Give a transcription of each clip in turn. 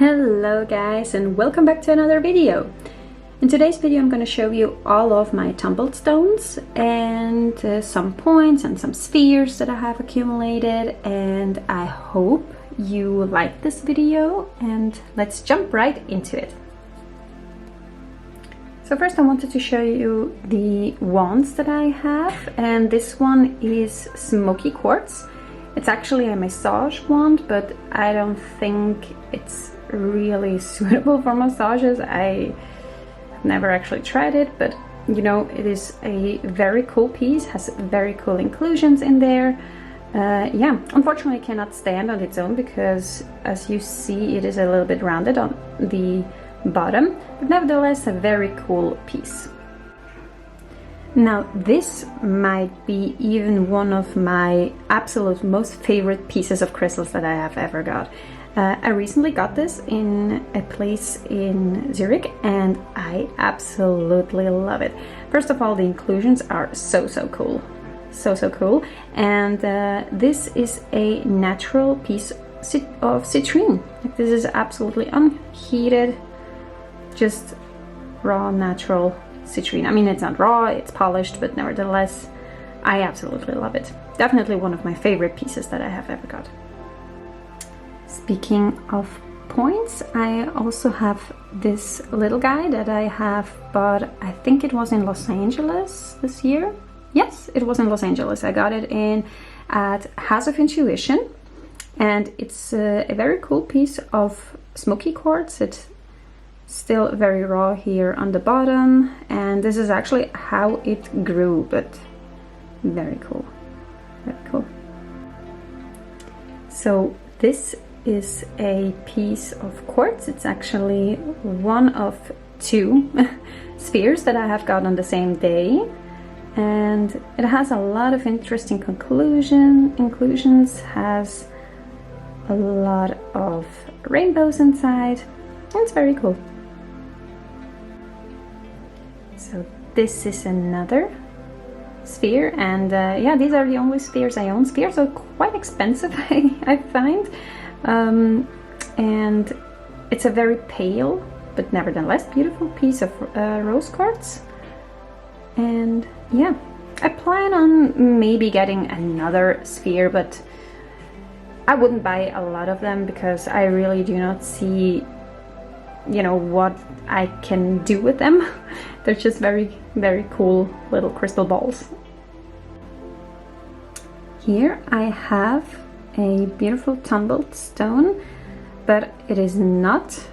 Hello guys, and welcome back to another video. In today's video I'm going to show you all of my tumbled stones and some points and some spheres that I have accumulated, and I hope you like this video, and let's jump right into it. So first I wanted to show you the wands that I have, and this one is smoky quartz. It's actually a massage wand, but I don't think it's really suitable for massages. I've never actually tried it, but you know, it is a very cool piece, has very cool inclusions in there. Yeah, unfortunately it cannot stand on its own because, as you see, it is a little bit rounded on the bottom, but nevertheless a very cool piece. Now this might be even one of my absolute most favorite pieces of crystals that I have ever got. I recently got this in a place in Zurich and I absolutely love it. First of all, the inclusions are so cool. So cool. And this is a natural piece of citrine. This is absolutely unheated, just raw natural citrine. I mean, it's not raw, it's polished, but nevertheless, I absolutely love it. Definitely one of my favorite pieces that I have ever got. Speaking of points, I also have this little guy that I have bought, I think it was in Los Angeles this year. Yes, it was in Los Angeles. I got it at House of Intuition, and it's a very cool piece of smoky quartz. It's still very raw here on the bottom, and this is actually how it grew, but very cool, very cool. So this is a piece of quartz. It's actually one of two spheres that I have got on the same day, and it has a lot of interesting inclusions, has a lot of rainbows inside. It's very cool. So this is another sphere, and yeah, these are the only spheres I own. Spheres are quite expensive, I find. And it's a very pale but nevertheless beautiful piece of rose quartz. And yeah, I plan on maybe getting another sphere, but I wouldn't buy a lot of them because I really do not see, you know, what I can do with them. They're just very cool little crystal balls. Here I have a beautiful tumbled stone, but it is not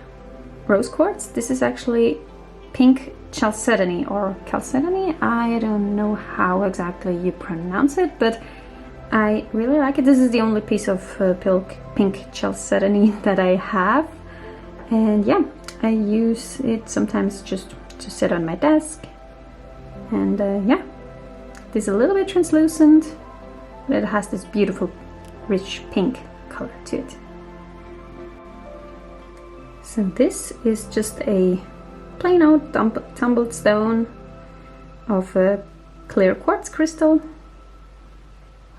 rose quartz. This is actually pink chalcedony or chalcedony. I don't know how exactly you pronounce it, but I really like it. This is the only piece of pink chalcedony that I have, and yeah, I use it sometimes just to sit on my desk. And yeah, it is a little bit translucent, but it has this beautiful rich pink color to it. So this is just a plain old tumbled stone of a clear quartz crystal.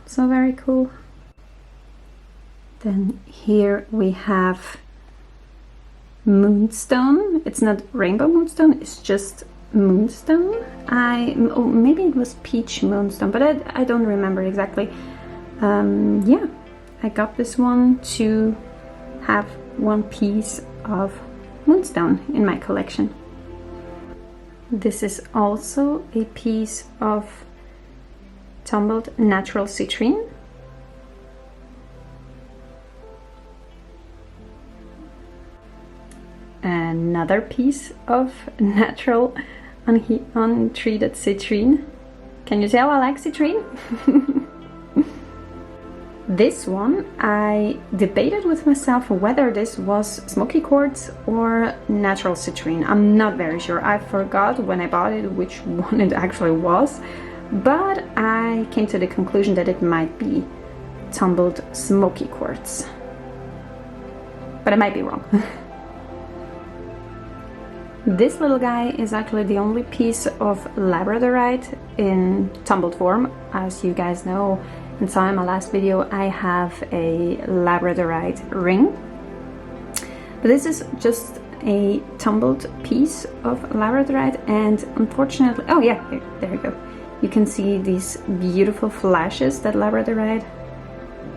So very cool. Then here we have moonstone. It's not rainbow moonstone, it's just moonstone. Oh, maybe it was peach moonstone, but I don't remember exactly. Yeah, I got this one to have one piece of moonstone in my collection. This is also a piece of tumbled natural citrine. Another piece of natural untreated citrine. Can you tell I like citrine? This one, I debated with myself whether this was smoky quartz or natural citrine. I'm not very sure. I forgot when I bought it which one it actually was, but I came to the conclusion that it might be tumbled smoky quartz. But I might be wrong. This little guy is actually the only piece of labradorite in tumbled form. As you guys know, and saw in my last video, I have a labradorite ring. But this is just a tumbled piece of labradorite, and unfortunately, oh yeah, here, there you go. You can see these beautiful flashes that labradorite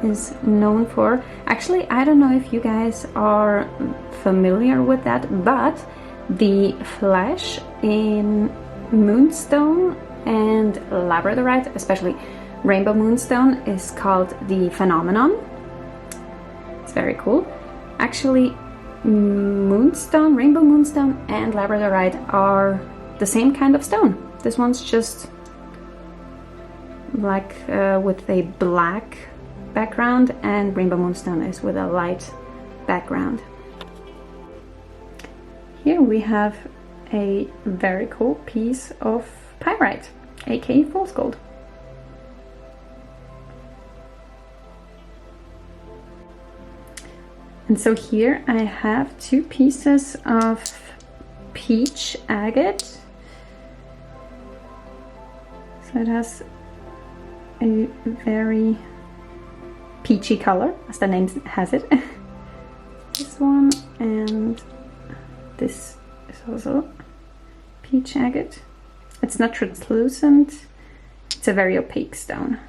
is known for. Actually, I don't know if you guys are familiar with that, but the flash in moonstone and labradorite, especially rainbow moonstone, is called the phenomenon. It's very cool. Actually, moonstone, rainbow moonstone and labradorite are the same kind of stone. This one's just like with a black background, and rainbow moonstone is with a light background. Here we have a very cool piece of pyrite, aka fool's gold. And so here I have two pieces of peach agate. So it has a very peachy color, as the name has it. This one, and this is also peach agate. It's not translucent, it's a very opaque stone.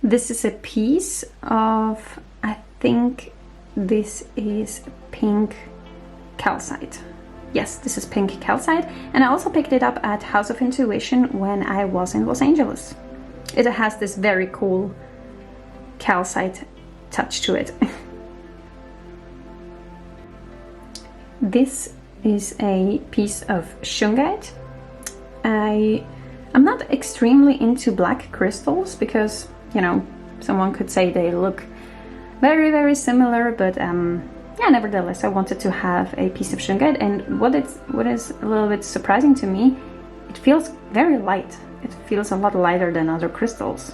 This is a piece of, I think this is pink calcite. Yes, this is pink calcite, and I also picked it up at House of Intuition when I was in Los Angeles. It has this very cool calcite touch to it. This is a piece of shungite. I'm not extremely into black crystals because, you know, someone could say they look very, very similar, but yeah, nevertheless, I wanted to have a piece of shungite, and what is a little bit surprising to me, it feels very light. It feels a lot lighter than other crystals.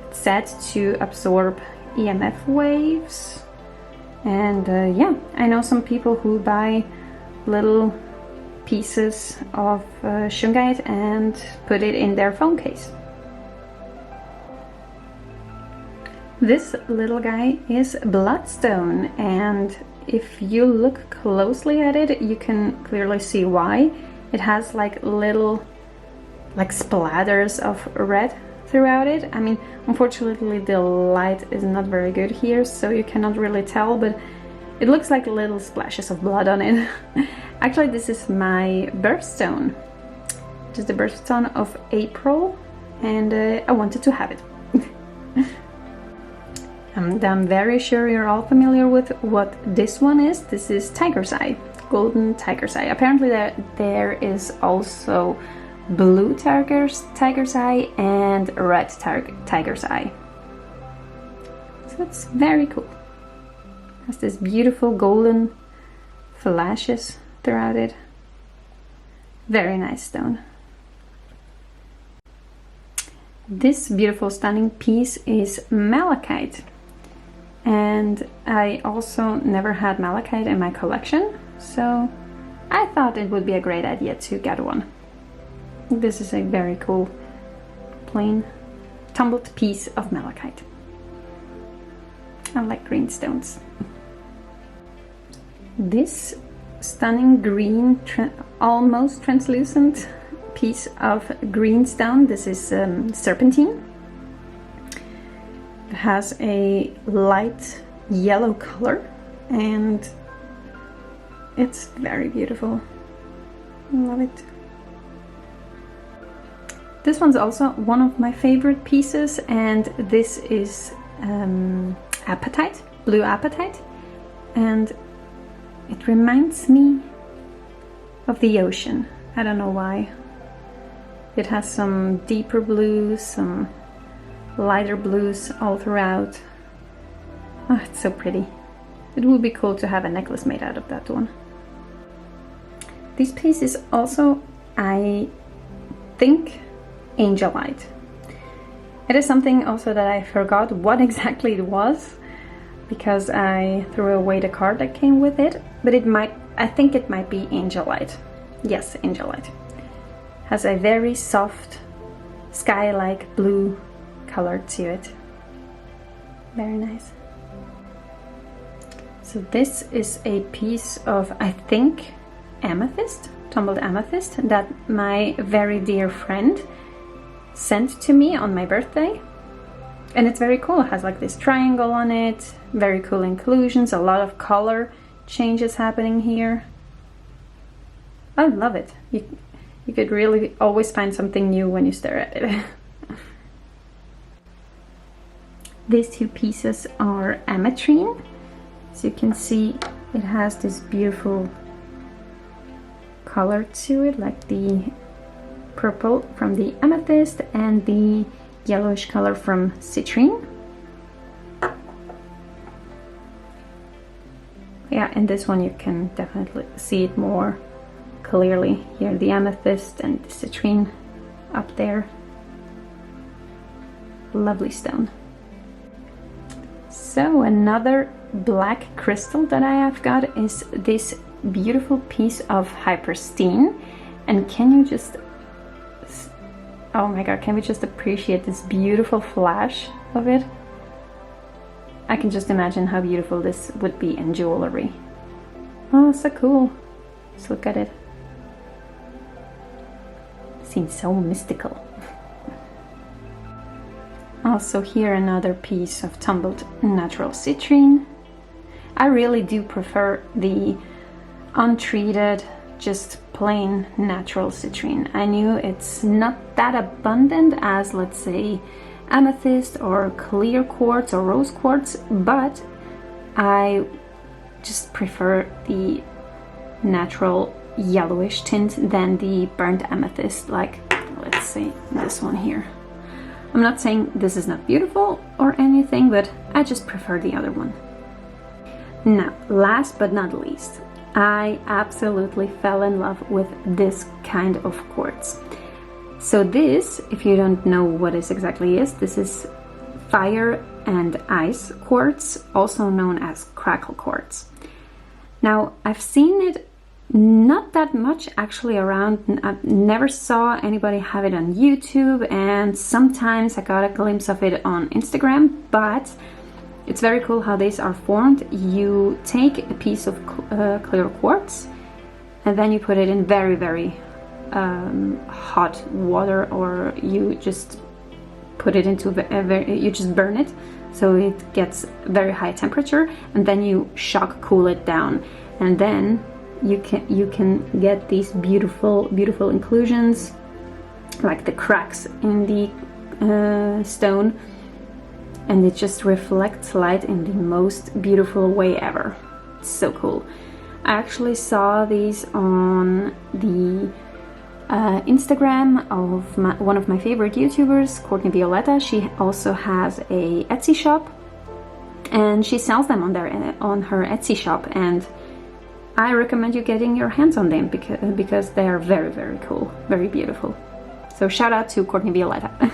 It's said to absorb EMF waves, and yeah, I know some people who buy little pieces of shungite and put it in their phone case. This little guy is bloodstone, and if you look closely at it, you can clearly see why. It has like little splatters of red throughout it. I mean, unfortunately the light is not very good here, so you cannot really tell, but it looks like little splashes of blood on it. Actually, this is my birthstone. It is the birthstone of April, and I wanted to have it. And I'm very sure you're all familiar with what this one is. This is tiger's eye, golden tiger's eye. Apparently there is also blue tiger's eye and red tiger's eye. So it's very cool. It has this beautiful golden flashes throughout it. Very nice stone. This beautiful, stunning piece is malachite. And I also never had malachite in my collection, so I thought it would be a great idea to get one. This is a very cool, plain, tumbled piece of malachite. I like green stones. This stunning green, almost translucent piece of green stone, this is serpentine. It has a light yellow color, and it's very beautiful. Love it. This one's also one of my favorite pieces, and this is apatite, blue apatite, and it reminds me of the ocean. I don't know why. It has some deeper blues, some lighter blues all throughout. Oh, it's so pretty. It would be cool to have a necklace made out of that one. This piece is also, I think, angelite. It is something also that I forgot what exactly it was, because I threw away the card that came with it, but I think it might be angelite. Yes, angelite. Has a very soft sky-like blue color to it. Very nice. So this is a piece of, I think, amethyst, tumbled amethyst, that my very dear friend sent to me on my birthday. And it's very cool. It has like this triangle on it, very cool inclusions, a lot of color changes happening here. I love it. You could really always find something new when you stare at it. These two pieces are ametrine. So you can see it has this beautiful color to it, like the purple from the amethyst and the yellowish color from citrine. Yeah, in this one you can definitely see it more clearly. Here the amethyst and the citrine up there. Lovely stone. So another black crystal that I have got is this beautiful piece of hyperstein. And can you just, oh my god, can we just appreciate this beautiful flash of it? I can just imagine how beautiful this would be in jewelry. Oh, so cool. Just look at it. Seems so mystical. Also here another piece of tumbled natural citrine. I really do prefer the untreated, just plain natural citrine. I knew it's not that abundant as, let's say, amethyst or clear quartz or rose quartz, but I just prefer the natural yellowish tint than the burnt amethyst, like, let's say, this one here. I'm not saying this is not beautiful or anything, but I just prefer the other one. Now, last but not least, I absolutely fell in love with this kind of quartz. So this, if you don't know what this exactly is, this is fire and ice quartz, also known as crackle quartz. Now, I've seen it not that much actually around. I never saw anybody have it on YouTube, and sometimes I got a glimpse of it on Instagram, but it's very cool how these are formed. You take a piece of clear quartz and then you put it in very, very hot water, or you just put it into you just burn it so it gets very high temperature, and then you shock cool it down, and then you can get these beautiful inclusions, like the cracks in the stone, and it just reflects light in the most beautiful way ever. It's so cool. I actually saw these on the Instagram of one of my favorite YouTubers, Courtney Violetta. She also has a Etsy shop, and she sells them on her Etsy shop, and I recommend you getting your hands on them because they are very, very cool, very beautiful. So shout out to Courtney Violetta.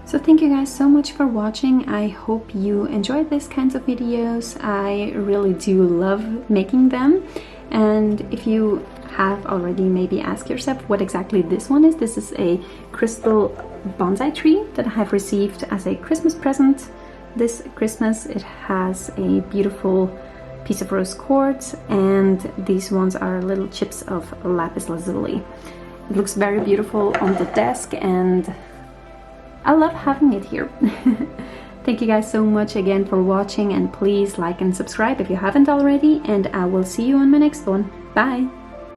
So thank you guys so much for watching. I hope you enjoyed these kinds of videos. I really do love making them. And if you have already maybe asked yourself what exactly this one is, this is a crystal bonsai tree that I have received as a Christmas present this Christmas. It has a beautiful piece of rose quartz, and these ones are little chips of lapis lazuli. It looks very beautiful on the desk, and I love having it here. Thank you guys so much again for watching, and please like and subscribe if you haven't already, and I will see you on my next one. Bye!